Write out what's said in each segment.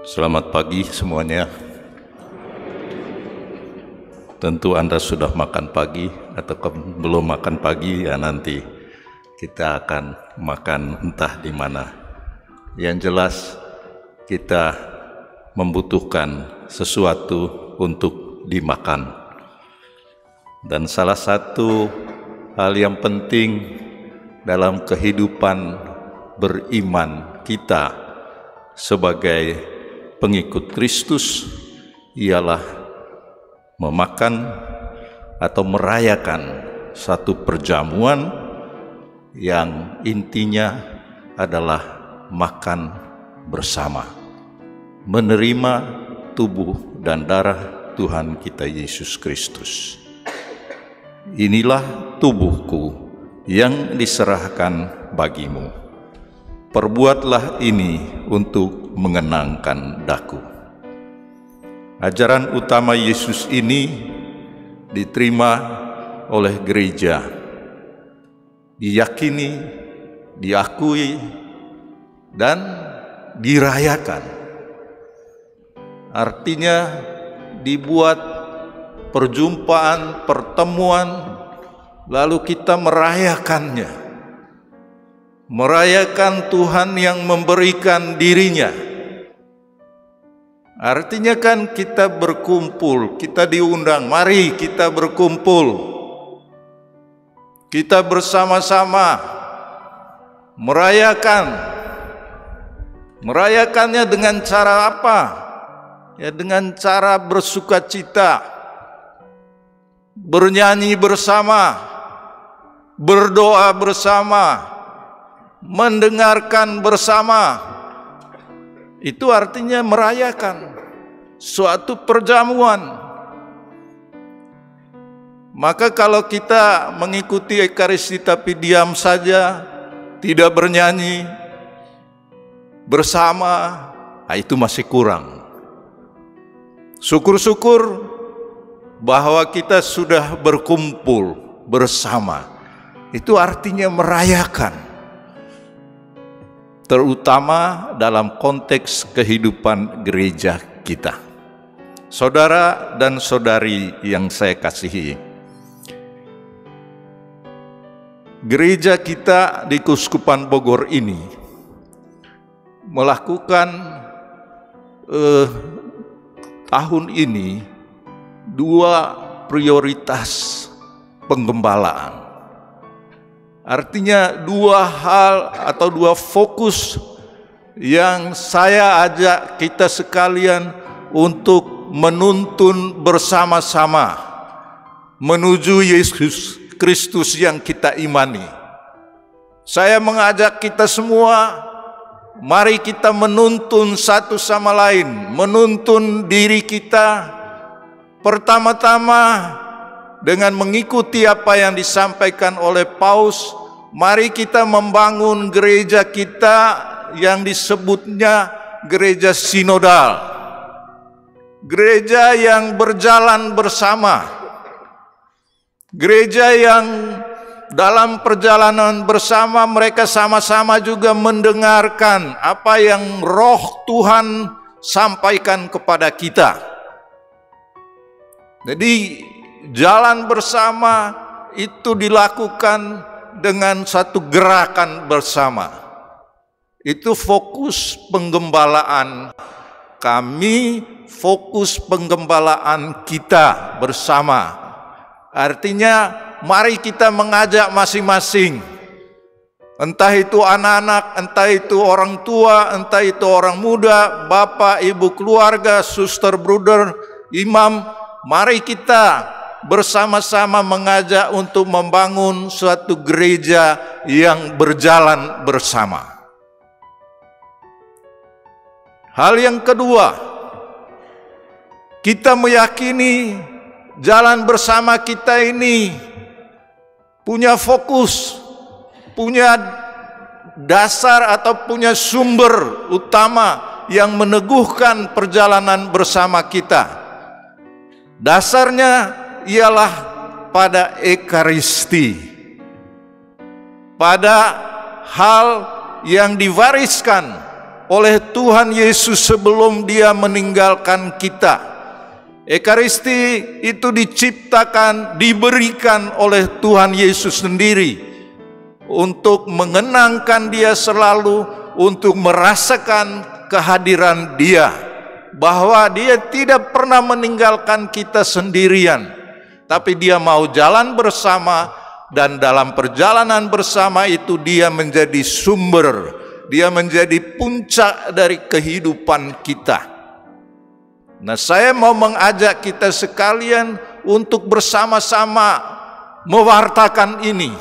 Selamat pagi semuanya. Tentu Anda sudah makan pagi atau belum makan pagi, ya nanti kita akan makan entah di mana. Yang jelas kita membutuhkan sesuatu untuk dimakan. Dan salah satu hal yang penting dalam kehidupan beriman kita sebagai pengikut Kristus ialah memakan atau merayakan satu perjamuan yang intinya adalah makan bersama, menerima tubuh dan darah Tuhan kita Yesus Kristus. Inilah tubuhku yang diserahkan bagimu. Perbuatlah ini untuk mengenangkan daku. Ajaran utama Yesus ini diterima oleh gereja, diyakini, diakui, dan dirayakan. Artinya dibuat perjumpaan, pertemuan, lalu kita merayakannya. Merayakan Tuhan yang memberikan dirinya. Artinya kan kita berkumpul, kita diundang, mari kita berkumpul. Kita bersama-sama merayakan. Merayakannya dengan cara apa? Ya dengan cara bersukacita, bernyanyi bersama, berdoa bersama, mendengarkan bersama. Itu artinya merayakan suatu perjamuan. Maka kalau kita mengikuti Ekaristi tapi diam saja, tidak bernyanyi bersama, itu masih kurang. Syukur-syukur bahwa kita sudah berkumpul bersama. Itu artinya merayakan. Terutama dalam konteks kehidupan gereja kita. Saudara dan saudari yang saya kasihi, gereja kita di Keuskupan Bogor ini melakukan tahun ini 2 prioritas penggembalaan. Artinya 2 hal atau 2 fokus yang saya ajak kita sekalian untuk menuntun bersama-sama menuju Yesus Kristus yang kita imani. Saya mengajak kita semua, mari kita menuntun satu sama lain, menuntun diri kita pertama-tama dengan mengikuti apa yang disampaikan oleh Paus. Mari kita membangun gereja kita yang disebutnya gereja sinodal. Gereja yang berjalan bersama. Gereja yang dalam perjalanan bersama mereka sama-sama juga mendengarkan apa yang Roh Tuhan sampaikan kepada kita. Jadi jalan bersama itu dilakukan dengan satu gerakan bersama. Itu fokus penggembalaan kami, fokus penggembalaan kita bersama. Artinya mari kita mengajak masing-masing. Entah itu anak-anak, entah itu orang tua, entah itu orang muda, bapak, ibu keluarga, suster, bruder, imam. Mari kita bersama-sama mengajak untuk membangun suatu gereja yang berjalan bersama. Hal yang kedua, kita meyakini jalan bersama kita ini punya fokus, punya dasar atau punya sumber utama yang meneguhkan perjalanan bersama kita. Dasarnya ialah pada Ekaristi, pada hal yang diwariskan oleh Tuhan Yesus sebelum dia meninggalkan kita. Ekaristi itu diciptakan, diberikan oleh Tuhan Yesus sendiri untuk mengenangkan dia selalu, untuk merasakan kehadiran dia, bahwa dia tidak pernah meninggalkan kita sendirian, tapi dia mau jalan bersama, dan dalam perjalanan bersama itu dia menjadi sumber, dia menjadi puncak dari kehidupan kita. Nah, saya mau mengajak kita sekalian untuk bersama-sama mewartakan ini,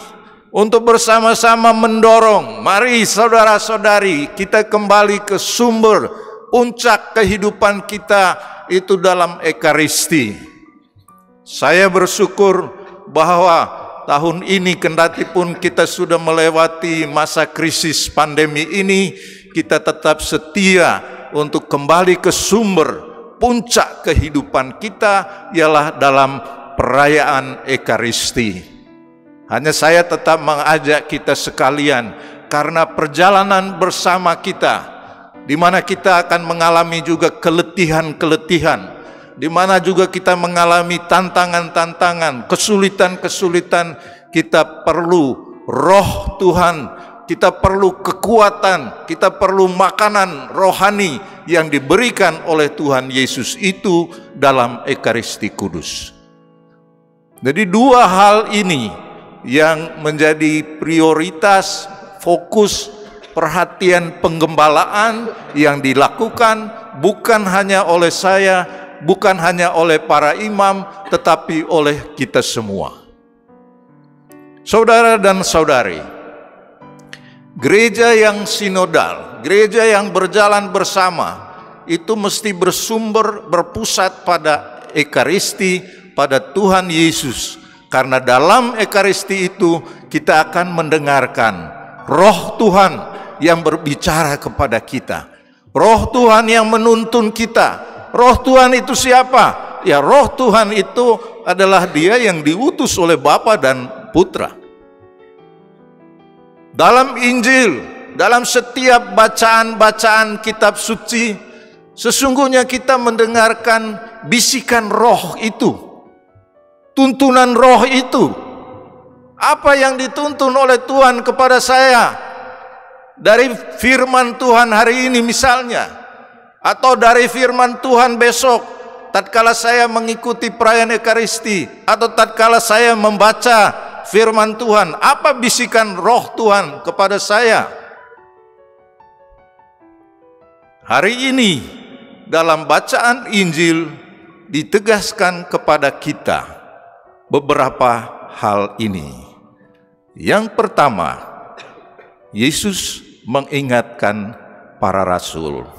untuk bersama-sama mendorong. Mari saudara-saudari, kita kembali ke sumber puncak kehidupan kita, itu dalam Ekaristi. Saya bersyukur bahwa tahun ini, kendati pun kita sudah melewati masa krisis pandemi ini, kita tetap setia untuk kembali ke sumber puncak kehidupan kita, ialah dalam perayaan Ekaristi. Hanya saya tetap mengajak kita sekalian, karena perjalanan bersama kita, di mana kita akan mengalami juga keletihan-keletihan, di mana juga kita mengalami tantangan-tantangan, kesulitan-kesulitan, kita perlu roh Tuhan, kita perlu kekuatan, kita perlu makanan rohani yang diberikan oleh Tuhan Yesus itu dalam Ekaristi Kudus. Jadi dua hal ini yang menjadi prioritas, fokus, perhatian penggembalaan yang dilakukan bukan hanya oleh saya, bukan hanya oleh para imam, tetapi oleh kita semua. Saudara dan saudari, gereja yang sinodal, gereja yang berjalan bersama, itu mesti bersumber, berpusat pada Ekaristi, pada Tuhan Yesus. Karena dalam Ekaristi itu kita akan mendengarkan roh Tuhan yang berbicara kepada kita. Roh Tuhan yang menuntun kita. Roh Tuhan itu siapa? Ya, roh Tuhan itu adalah dia yang diutus oleh Bapa dan Putra. Dalam Injil, dalam setiap bacaan-bacaan kitab suci, sesungguhnya kita mendengarkan bisikan roh itu, tuntunan roh itu. Apa yang dituntun oleh Tuhan kepada saya dari firman Tuhan hari ini misalnya, atau dari firman Tuhan besok tatkala saya mengikuti perayaan Ekaristi, atau tatkala saya membaca firman Tuhan, apa bisikan roh Tuhan kepada saya? Hari ini dalam bacaan Injil ditegaskan kepada kita beberapa hal ini. Yang pertama, Yesus mengingatkan para rasul,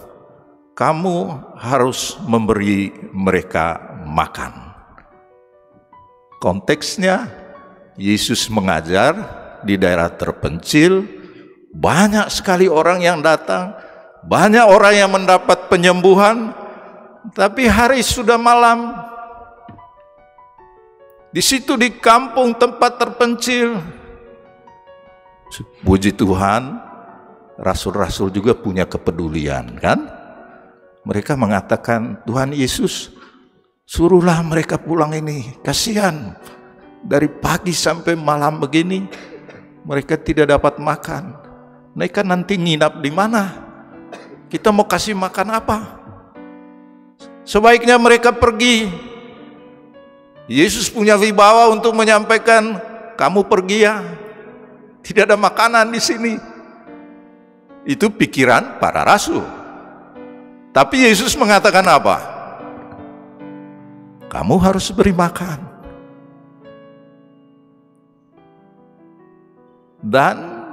kamu harus memberi mereka makan. Konteksnya, Yesus mengajar di daerah terpencil, banyak sekali orang yang datang, banyak orang yang mendapat penyembuhan, tapi hari sudah malam. Di situ di kampung tempat terpencil, puji Tuhan, rasul-rasul juga punya kepedulian, kan? Mereka mengatakan, Tuhan Yesus, suruhlah mereka pulang ini, kasihan. Dari pagi sampai malam begini, mereka tidak dapat makan. Mereka nanti nginap di mana? Kita mau kasih makan apa? Sebaiknya mereka pergi. Yesus punya wibawa untuk menyampaikan, kamu pergi ya. Tidak ada makanan di sini. Itu pikiran para rasul. Tapi Yesus mengatakan apa? Kamu harus beri makan. Dan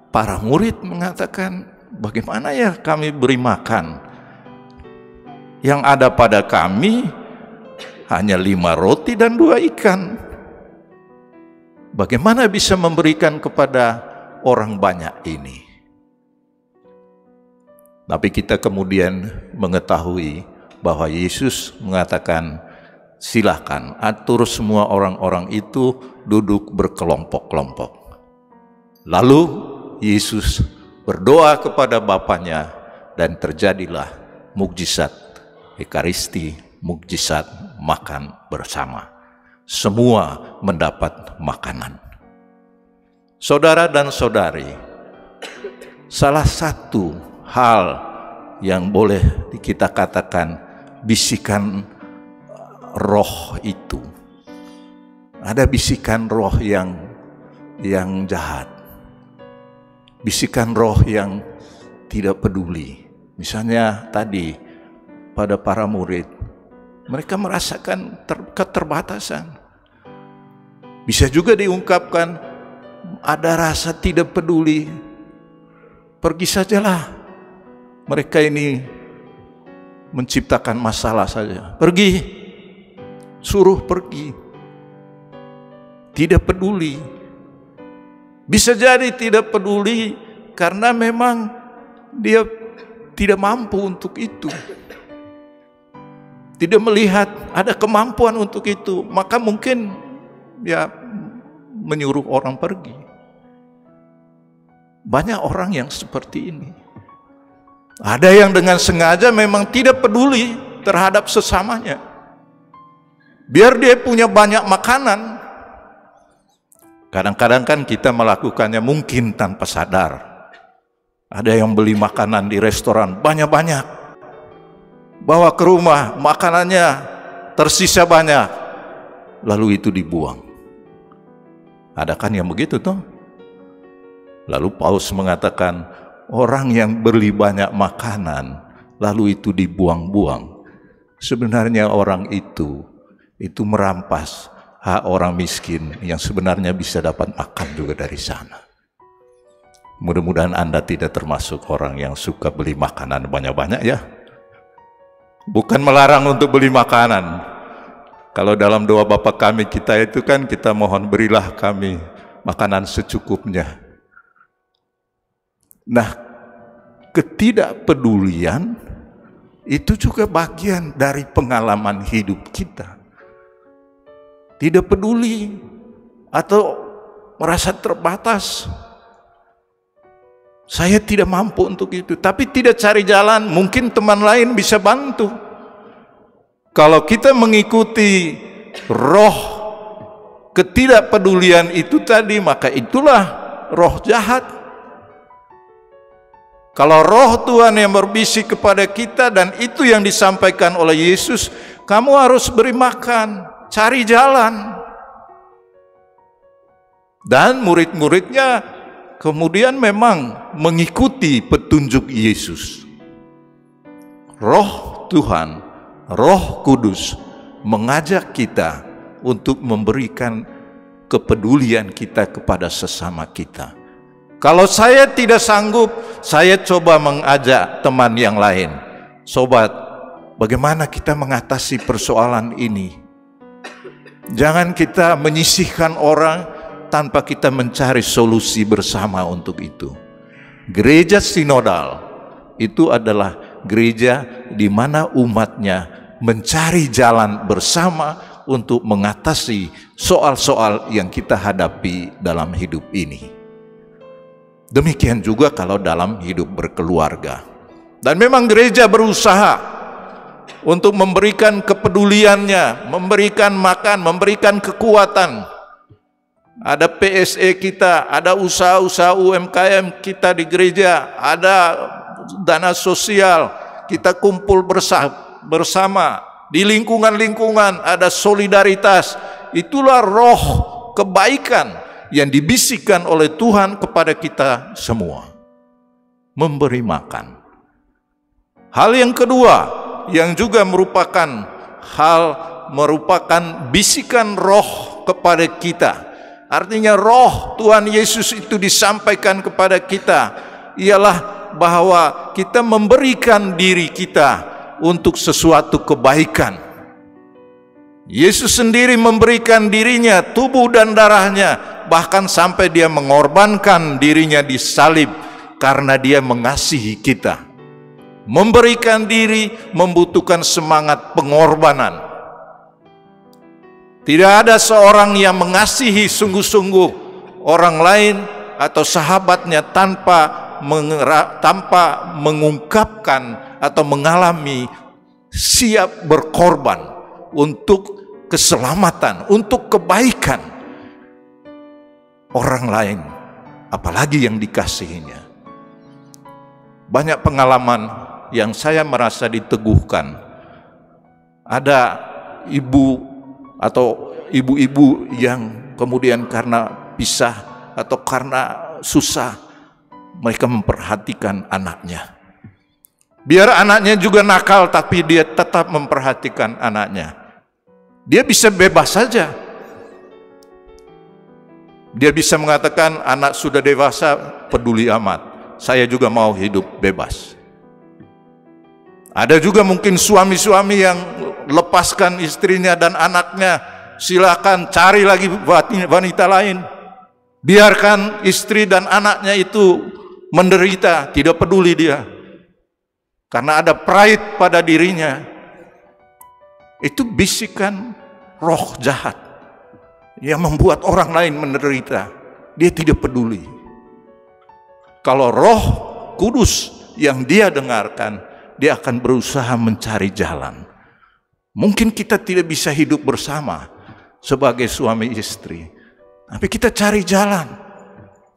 para murid mengatakan, bagaimana ya kami beri makan? Yang ada pada kami hanya 5 roti dan 2 ikan. Bagaimana bisa memberikan kepada orang banyak ini? Tapi kita kemudian mengetahui bahwa Yesus mengatakan, silahkan atur semua orang-orang itu duduk berkelompok-kelompok. Lalu Yesus berdoa kepada Bapanya, dan terjadilah mukjizat Ekaristi, mukjizat makan bersama. Semua mendapat makanan. Saudara dan saudari, salah satu hal yang boleh kita katakan bisikan roh itu, ada bisikan roh yang jahat, bisikan roh yang tidak peduli. Misalnya tadi pada para murid, mereka merasakan keterbatasan. Bisa juga diungkapkan ada rasa tidak peduli. Pergi sajalah, mereka ini menciptakan masalah saja. Pergi, suruh pergi. Tidak peduli. Bisa jadi tidak peduli karena memang dia tidak mampu untuk itu. Tidak melihat ada kemampuan untuk itu, maka mungkin ya menyuruh orang pergi. Banyak orang yang seperti ini. Ada yang dengan sengaja memang tidak peduli terhadap sesamanya. Biar dia punya banyak makanan. Kadang-kadang kan kita melakukannya mungkin tanpa sadar. Ada yang beli makanan di restoran banyak-banyak, bawa ke rumah, makanannya tersisa banyak, lalu itu dibuang. Ada kan yang begitu toh? Lalu Paus mengatakan, orang yang beli banyak makanan, lalu itu dibuang-buang. Sebenarnya orang itu merampas hak orang miskin yang sebenarnya bisa dapat makan juga dari sana. Mudah-mudahan Anda tidak termasuk orang yang suka beli makanan banyak-banyak ya. Bukan melarang untuk beli makanan. Kalau dalam doa Bapa kami kita itu kan kita mohon berilah kami makanan secukupnya. Nah, ketidakpedulian itu juga bagian dari pengalaman hidup kita. Tidak peduli atau merasa terbatas. Saya tidak mampu untuk itu, tapi tidak cari jalan, mungkin teman lain bisa bantu. Kalau kita mengikuti roh ketidakpedulian itu tadi, maka itulah roh jahat. Kalau roh Tuhan yang berbisik kepada kita dan itu yang disampaikan oleh Yesus, kamu harus beri makan, cari jalan. Dan murid-muridnya kemudian memang mengikuti petunjuk Yesus. Roh Tuhan, Roh Kudus mengajak kita untuk memberikan kepedulian kita kepada sesama kita. Kalau saya tidak sanggup, saya coba mengajak teman yang lain. Sobat, bagaimana kita mengatasi persoalan ini? Jangan kita menyisihkan orang tanpa kita mencari solusi bersama untuk itu. Gereja sinodal itu adalah gereja di mana umatnya mencari jalan bersama untuk mengatasi soal-soal yang kita hadapi dalam hidup ini. Demikian juga kalau dalam hidup berkeluarga. Dan memang gereja berusaha untuk memberikan kepeduliannya, memberikan makan, memberikan kekuatan. Ada PSE kita, ada usaha-usaha UMKM kita di gereja, ada dana sosial, kita kumpul bersama di lingkungan-lingkungan, ada solidaritas. Itulah roh kebaikan yang dibisikkan oleh Tuhan kepada kita semua. Memberi makan. Hal yang kedua yang juga merupakan bisikan roh kepada kita. Artinya roh Tuhan Yesus itu disampaikan kepada kita ialah bahwa kita memberikan diri kita untuk sesuatu kebaikan. Yesus sendiri memberikan dirinya, tubuh dan darahnya, bahkan sampai dia mengorbankan dirinya di salib karena dia mengasihi kita. Memberikan diri membutuhkan semangat pengorbanan. Tidak ada seorang yang mengasihi sungguh-sungguh orang lain atau sahabatnya tanpa tanpa mengungkapkan atau mengalami siap berkorban untuk keselamatan, untuk kebaikan orang lain, apalagi yang dikasihinya. Banyak pengalaman yang saya merasa diteguhkan. Ada ibu atau ibu-ibu yang kemudian karena pisah atau karena susah, mereka memperhatikan anaknya. Biar anaknya juga nakal, tapi dia tetap memperhatikan anaknya. Dia bisa bebas saja. Dia bisa mengatakan, anak sudah dewasa, peduli amat. Saya juga mau hidup bebas. Ada juga mungkin suami-suami yang lepaskan istrinya dan anaknya, silakan cari lagi wanita lain. Biarkan istri dan anaknya itu menderita, tidak peduli dia. Karena ada pride pada dirinya. Itu bisikan roh jahat yang membuat orang lain menderita. Dia tidak peduli. Kalau Roh Kudus yang dia dengarkan, dia akan berusaha mencari jalan. Mungkin kita tidak bisa hidup bersama sebagai suami istri, tapi kita cari jalan.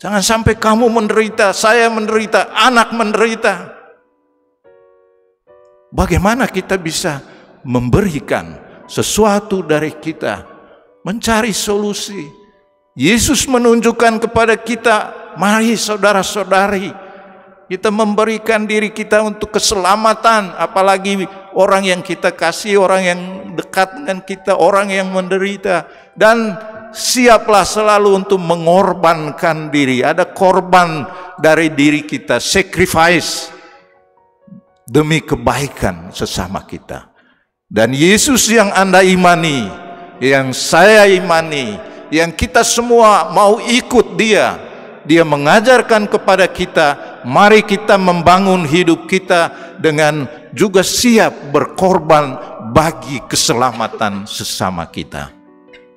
Jangan sampai kamu menderita, saya menderita, anak menderita. Bagaimana kita bisa memberikan sesuatu dari kita, mencari solusi. Yesus menunjukkan kepada kita, mari saudara-saudari, kita memberikan diri kita untuk keselamatan, apalagi orang yang kita kasih, orang yang dekat dengan kita, orang yang menderita. Dan siaplah selalu untuk mengorbankan diri. Ada korban dari diri kita, sacrifice demi kebaikan sesama kita. Dan Yesus yang Anda imani, yang saya imani, yang kita semua mau ikut dia, dia mengajarkan kepada kita, mari kita membangun hidup kita dengan juga siap berkorban bagi keselamatan sesama kita.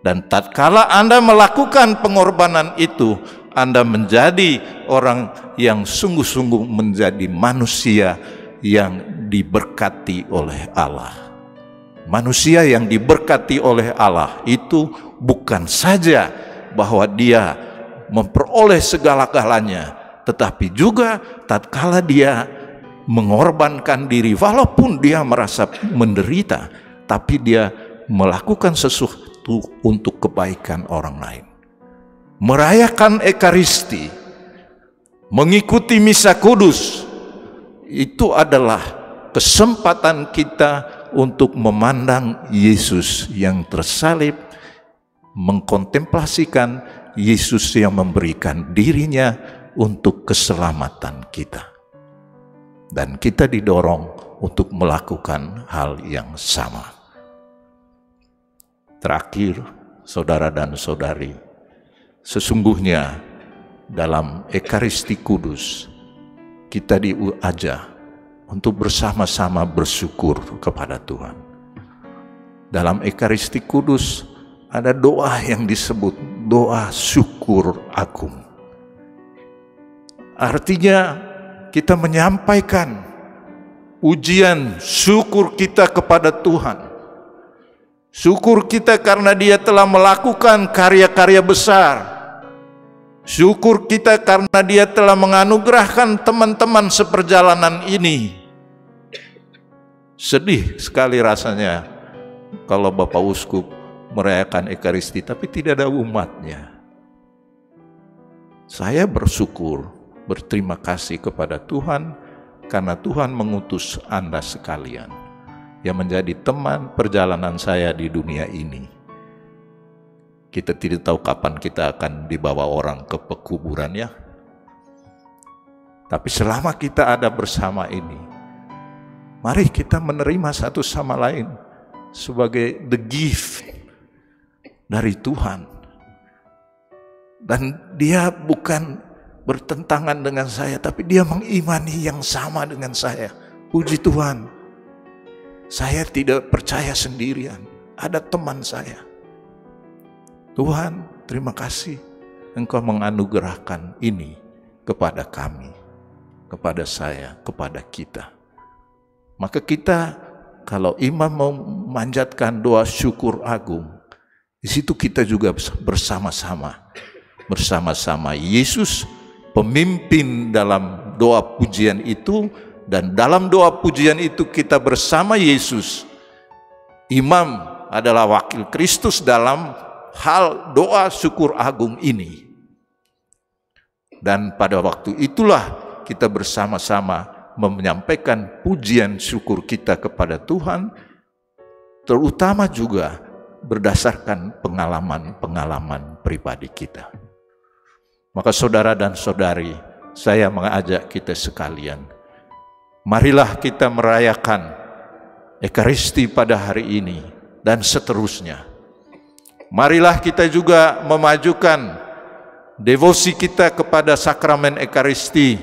Dan tatkala Anda melakukan pengorbanan itu, Anda menjadi orang yang sungguh-sungguh menjadi manusia yang diberkati oleh Allah. Manusia yang diberkati oleh Allah itu bukan saja bahwa dia memperoleh segala-galanya, tetapi juga tatkala dia mengorbankan diri, walaupun dia merasa menderita, tapi dia melakukan sesuatu untuk kebaikan orang lain. Merayakan Ekaristi, mengikuti Misa Kudus, itu adalah kesempatan kita untuk memandang Yesus yang tersalib, mengkontemplasikan Yesus yang memberikan dirinya untuk keselamatan kita. Dan kita didorong untuk melakukan hal yang sama. Terakhir, saudara dan saudari, sesungguhnya dalam Ekaristi Kudus, kita diajak untuk bersama-sama bersyukur kepada Tuhan. Dalam Ekaristi Kudus ada doa yang disebut doa syukur agung. Artinya kita menyampaikan ujian syukur kita kepada Tuhan. Syukur kita karena Dia telah melakukan karya-karya besar. Syukur kita karena Dia telah menganugerahkan teman-teman seperjalanan ini. Sedih sekali rasanya kalau Bapak Uskup merayakan Ekaristi tapi tidak ada umatnya. Saya bersyukur, berterima kasih kepada Tuhan karena Tuhan mengutus Anda sekalian yang menjadi teman perjalanan saya di dunia ini. Kita tidak tahu kapan kita akan dibawa orang ke pekuburan ya. Tapi selama kita ada bersama ini, mari kita menerima satu sama lain sebagai the gift dari Tuhan. Dan dia bukan bertentangan dengan saya, tapi dia mengimani yang sama dengan saya. Puji Tuhan, saya tidak percaya sendirian, ada teman saya. Tuhan, terima kasih Engkau menganugerahkan ini kepada kami. kepada saya, kepada kita. Maka kita kalau imam mau memanjatkan doa syukur agung, di situ kita juga bersama-sama Yesus pemimpin dalam doa pujian itu, dan dalam doa pujian itu kita bersama Yesus. Imam adalah wakil Kristus dalam hal doa syukur agung ini. Dan pada waktu itulah kita bersama-sama menyampaikan pujian syukur kita kepada Tuhan, terutama juga berdasarkan pengalaman-pengalaman pribadi kita. Maka saudara dan saudari, saya mengajak kita sekalian, marilah kita merayakan Ekaristi pada hari ini dan seterusnya. Marilah kita juga memajukan devosi kita kepada sakramen Ekaristi,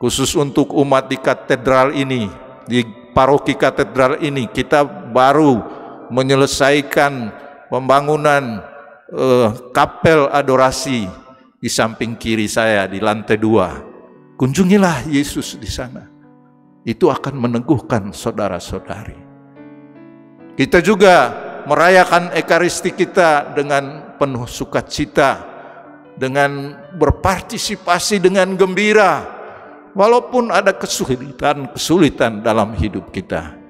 khusus untuk umat di katedral ini, di paroki katedral ini. Kita baru menyelesaikan pembangunan kapel adorasi di samping kiri saya di lantai 2. Kunjungilah Yesus di sana. Itu akan meneguhkan saudara-saudari. Kita juga merayakan Ekaristi kita dengan penuh sukacita, dengan berpartisipasi dengan gembira, walaupun ada kesulitan dalam hidup kita.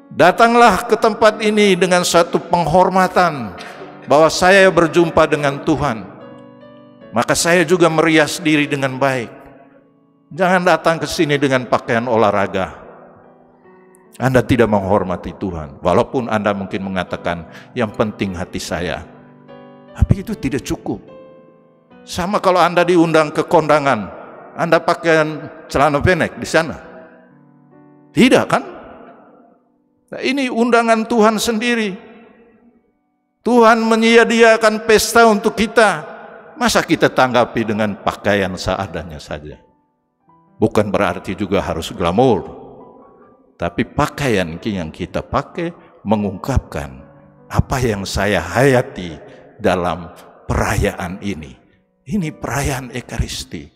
Datanglah ke tempat ini dengan satu penghormatan bahwa saya berjumpa dengan Tuhan. Maka saya juga merias diri dengan baik. Jangan datang ke sini dengan pakaian olahraga. Anda tidak menghormati Tuhan. Walaupun Anda mungkin mengatakan yang penting hati saya. Tapi itu tidak cukup. Sama kalau Anda diundang ke kondangan, Anda pakaian celana pendek di sana. Tidak kan? Nah, ini undangan Tuhan sendiri. Tuhan menyediakan pesta untuk kita. Masa kita tanggapi dengan pakaian seadanya saja? Bukan berarti juga harus glamor, tapi pakaian yang kita pakai mengungkapkan apa yang saya hayati dalam perayaan ini. Ini perayaan Ekaristi,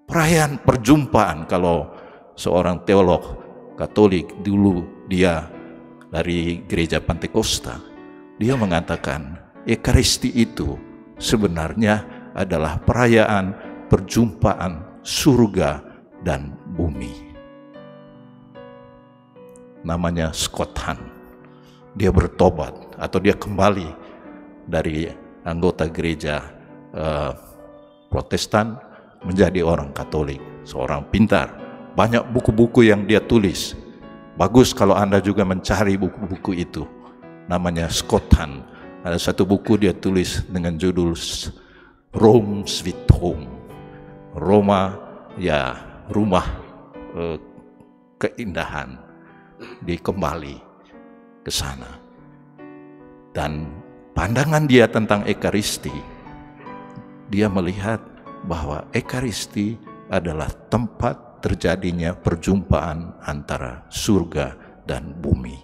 perayaan perjumpaan. Kalau seorang teolog Katolik dulu, dia dari gereja Pantekosta, dia mengatakan Ekaristi itu sebenarnya adalah perayaan perjumpaan surga dan bumi. Namanya Scott Hahn. Dia bertobat atau dia kembali dari anggota gereja Protestan menjadi orang Katolik, seorang pintar. Banyak buku-buku yang dia tulis. Bagus kalau Anda juga mencari buku-buku itu. Namanya Scott Hahn. Ada satu buku dia tulis dengan judul Rome Sweet Home. Roma, ya rumah keindahan. Dia kembali ke sana. Dan pandangan dia tentang Ekaristi, dia melihat bahwa Ekaristi adalah tempat terjadinya perjumpaan antara surga dan bumi.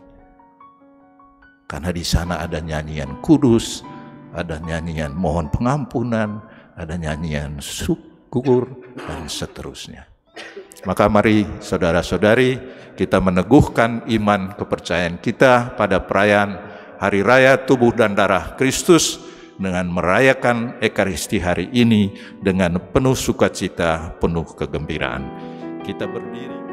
Karena di sana ada nyanyian kudus, ada nyanyian mohon pengampunan, ada nyanyian syukur, dan seterusnya. Maka mari saudara-saudari, kita meneguhkan iman kepercayaan kita pada perayaan Hari Raya Tubuh dan Darah Kristus dengan merayakan Ekaristi hari ini dengan penuh sukacita, penuh kegembiraan. Kita berdiri.